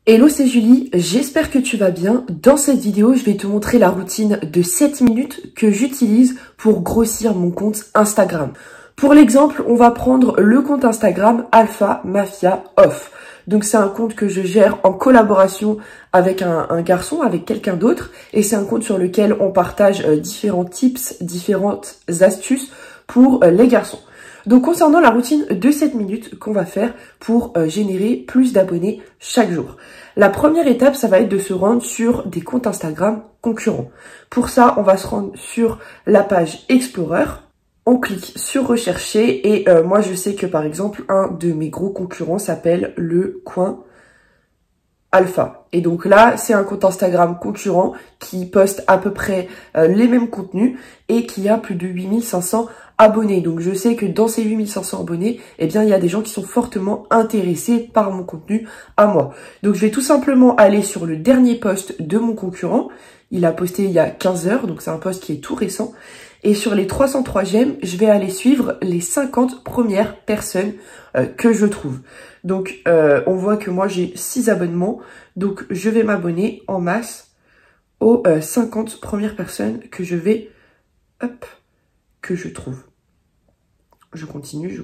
Hello, c'est Julie, j'espère que tu vas bien. Dans cette vidéo, je vais te montrer la routine de 7 minutes que j'utilise pour grossir mon compte Instagram. Pour l'exemple, on va prendre le compte Instagram Alpha Mafia Off. Donc c'est un compte que je gère en collaboration avec un garçon, avec quelqu'un d'autre. Et c'est un compte sur lequel on partage différents tips, différentes astuces pour les garçons. Donc concernant la routine de 7 minutes qu'on va faire pour générer plus d'abonnés chaque jour. La première étape, ça va être de se rendre sur des comptes Instagram concurrents. Pour ça, on va se rendre sur la page Explorer. On clique sur rechercher et moi je sais que par exemple un de mes gros concurrents s'appelle Le Coin Alpha. Et donc là, c'est un compte Instagram concurrent qui poste à peu près les mêmes contenus et qui a plus de 8500 abonnés. Donc je sais que dans ces 8500 abonnés, eh bien il y a des gens qui sont fortement intéressés par mon contenu à moi. Donc je vais tout simplement aller sur le dernier post de mon concurrent. Il a posté il y a 15 heures, donc c'est un post qui est tout récent. Et sur les 303 j'aime, je vais aller suivre les 50 premières personnes que je trouve. Donc on voit que moi j'ai 6 abonnements. Donc je vais m'abonner en masse aux 50 premières personnes que je vais, que je trouve. Je continue.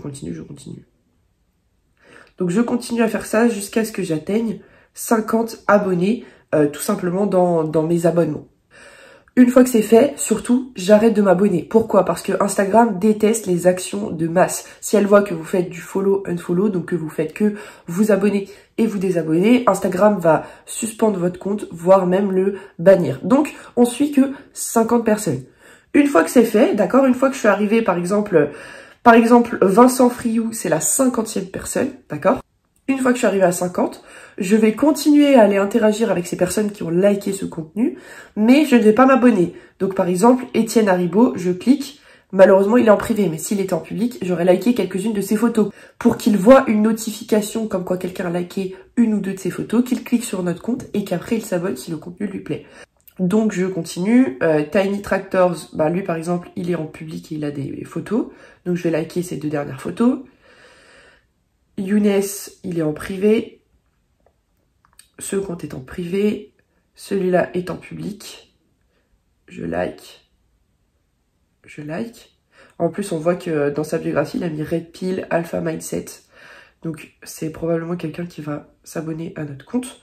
Donc je continue à faire ça jusqu'à ce que j'atteigne 50 abonnés tout simplement dans mes abonnements. Une fois que c'est fait, surtout, j'arrête de m'abonner. Pourquoi? Parce que Instagram déteste les actions de masse. Si elle voit que vous faites du follow, unfollow, donc que vous faites que vous abonner et vous désabonner, Instagram va suspendre votre compte, voire même le bannir. Donc, on suit que 50 personnes. Une fois que c'est fait, d'accord, une fois que je suis arrivée, par exemple, Vincent Friou, c'est la 50e personne, d'accord? Une fois que je suis arrivée à 50, je vais continuer à aller interagir avec ces personnes qui ont liké ce contenu, mais je ne vais pas m'abonner. Donc par exemple, Étienne Haribo, je clique, malheureusement il est en privé, mais s'il était en public, j'aurais liké quelques-unes de ses photos. Pour qu'il voit une notification comme quoi quelqu'un a liké une ou deux de ses photos, qu'il clique sur notre compte et qu'après il s'abonne si le contenu lui plaît. Donc je continue, Tiny Tractors, bah lui par exemple, il est en public et il a des photos, donc je vais liker ces deux dernières photos. Younes, il est en privé. Ce compte est en privé. Celui-là est en public. Je like. En plus, on voit que dans sa biographie, il a mis Red Pill, Alpha Mindset. Donc, c'est probablement quelqu'un qui va s'abonner à notre compte.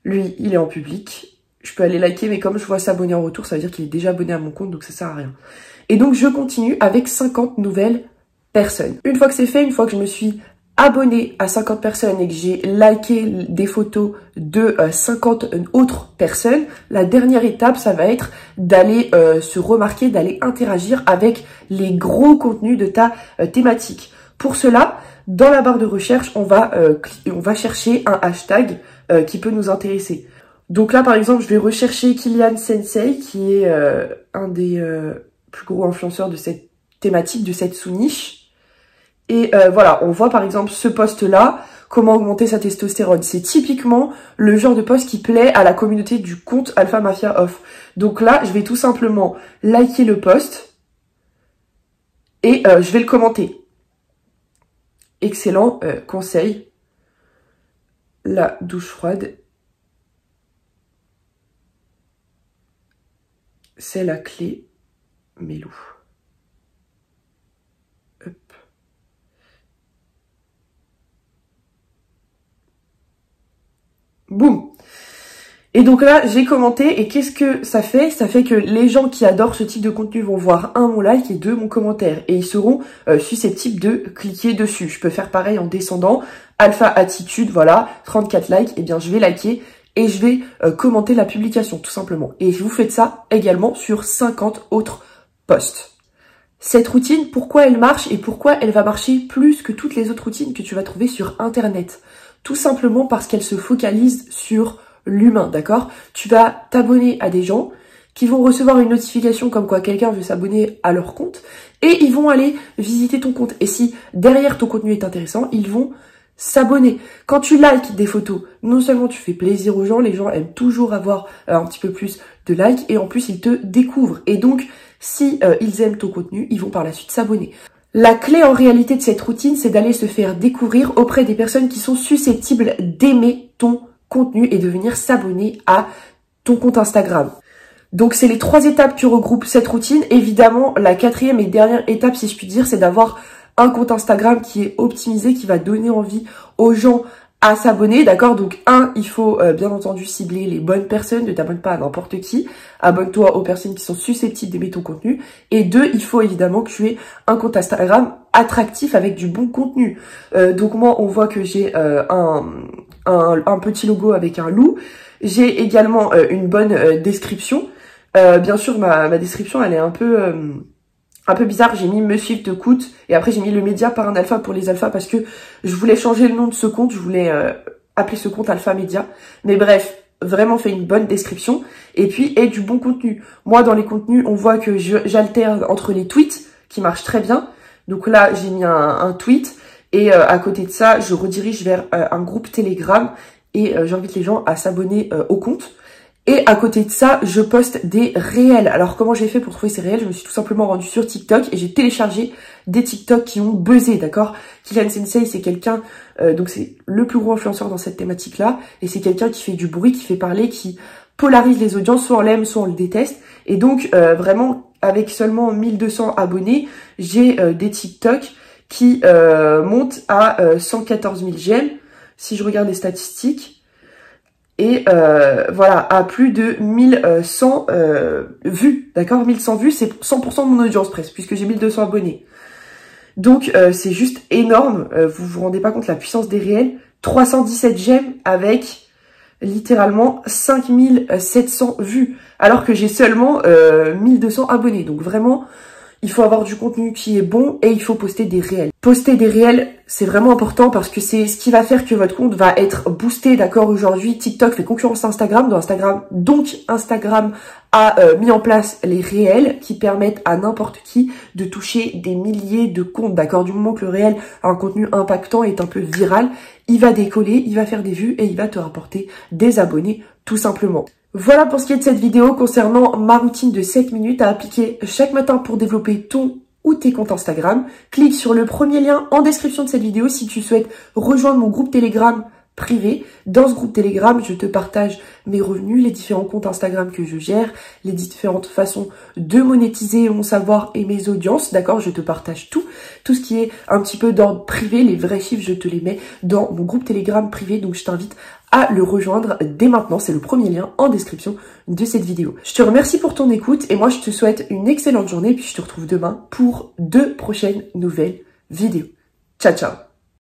Lui, il est en public. Je peux aller liker, mais comme je vois s'abonner en retour, ça veut dire qu'il est déjà abonné à mon compte, donc ça sert à rien. Et donc, je continue avec 50 nouvelles personnes. Une fois que c'est fait, une fois que je me suis abonné à 50 personnes et que j'ai liké des photos de 50 autres personnes, la dernière étape, ça va être d'aller se remarquer, d'aller interagir avec les gros contenus de ta thématique. Pour cela, dans la barre de recherche, on va chercher un hashtag qui peut nous intéresser. Donc là, par exemple, je vais rechercher Kylian Sensei, qui est un des plus gros influenceurs de cette thématique, de cette sous-niche. Et voilà, on voit par exemple ce post-là, comment augmenter sa testostérone. C'est typiquement le genre de post qui plaît à la communauté du compte Alpha Mafia Off. Donc là, je vais tout simplement liker le post et je vais le commenter. Excellent conseil. La douche froide, c'est la clé, Mélou. Boum. Et donc là, j'ai commenté et qu'est-ce que ça fait? Ça fait que les gens qui adorent ce type de contenu vont voir un, mon like et deux, mon commentaire. Et ils seront susceptibles de cliquer dessus. Je peux faire pareil en descendant. Alpha Attitude, voilà, 34 likes. Eh bien, je vais liker et je vais commenter la publication, tout simplement. Et vous faites ça également sur 50 autres posts. Cette routine, pourquoi elle marche et pourquoi elle va marcher plus que toutes les autres routines que tu vas trouver sur Internet? Tout simplement parce qu'elle se focalise sur l'humain, d'accord? Tu vas t'abonner à des gens qui vont recevoir une notification comme quoi quelqu'un veut s'abonner à leur compte et ils vont aller visiter ton compte. Et si derrière ton contenu est intéressant, ils vont s'abonner. Quand tu likes des photos, non seulement tu fais plaisir aux gens, les gens aiment toujours avoir un petit peu plus de likes et en plus ils te découvrent. Et donc, si ils aiment ton contenu, ils vont par la suite s'abonner. La clé en réalité de cette routine, c'est d'aller se faire découvrir auprès des personnes qui sont susceptibles d'aimer ton contenu et de venir s'abonner à ton compte Instagram. Donc c'est les 3 étapes qui regroupent cette routine. Évidemment, la 4e et dernière étape, si je puis dire, c'est d'avoir un compte Instagram qui est optimisé, qui va donner envie aux gens à s'abonner, d'accord? Donc il faut bien entendu cibler les bonnes personnes, ne t'abonne pas à n'importe qui, abonne-toi aux personnes qui sont susceptibles d'aimer ton contenu. Et 2, il faut évidemment que tu aies un compte Instagram attractif avec du bon contenu. Donc moi, on voit que j'ai un petit logo avec un loup. J'ai également une bonne description. Bien sûr, ma description, elle est un peu bizarre. J'ai mis me suivre te coûte et après j'ai mis le média par un alpha pour les alphas parce que je voulais changer le nom de ce compte. Je voulais appeler ce compte Alpha Média. Mais bref, vraiment fait une bonne description et puis et du bon contenu. Moi, dans les contenus, on voit que j'alterne entre les tweets qui marchent très bien. Donc là, j'ai mis un tweet et à côté de ça, je redirige vers un groupe Telegram et j'invite les gens à s'abonner au compte. Et à côté de ça, je poste des réels. Alors comment j'ai fait pour trouver ces réels? Je me suis tout simplement rendue sur TikTok et j'ai téléchargé des TikTok qui ont buzzé, d'accord? Kylian Sensei, c'est quelqu'un, donc c'est le plus gros influenceur dans cette thématique-là, et c'est quelqu'un qui fait du bruit, qui fait parler, qui polarise les audiences, soit on l'aime, soit on le déteste. Et donc vraiment, avec seulement 1200 abonnés, j'ai des TikTok qui montent à 114 000 j'aime, si je regarde les statistiques. Et voilà, à plus de 1100 vues, d'accord? 1100 vues, c'est 100% de mon audience presque, puisque j'ai 1200 abonnés. Donc c'est juste énorme, vous vous rendez pas compte la puissance des réels. 317 j'aime avec littéralement 5700 vues, alors que j'ai seulement 1200 abonnés. Donc vraiment, il faut avoir du contenu qui est bon et il faut poster des réels. Poster des réels, c'est vraiment important parce que c'est ce qui va faire que votre compte va être boosté, d'accord? Aujourd'hui, TikTok fait concurrence à Instagram. Donc Instagram a mis en place les réels qui permettent à n'importe qui de toucher des milliers de comptes, d'accord? Du moment que le réel a un contenu impactant, est un peu viral, il va décoller, il va faire des vues et il va te rapporter des abonnés, tout simplement. Voilà pour ce qui est de cette vidéo concernant ma routine de 7 minutes à appliquer chaque matin pour développer ton ou tes comptes Instagram. Clique sur le premier lien en description de cette vidéo si tu souhaites rejoindre mon groupe Telegram privé. Dans ce groupe Telegram, je te partage mes revenus, les différents comptes Instagram que je gère, les différentes façons de monétiser mon savoir et mes audiences, d'accord? Je te partage tout ce qui est un petit peu d'ordre privé, les vrais chiffres, je te les mets dans mon groupe Telegram privé, donc je t'invite à le rejoindre dès maintenant. C'est le premier lien en description de cette vidéo. Je te remercie pour ton écoute et moi je te souhaite une excellente journée, puis je te retrouve demain pour 2 prochaines nouvelles vidéos. Ciao, ciao!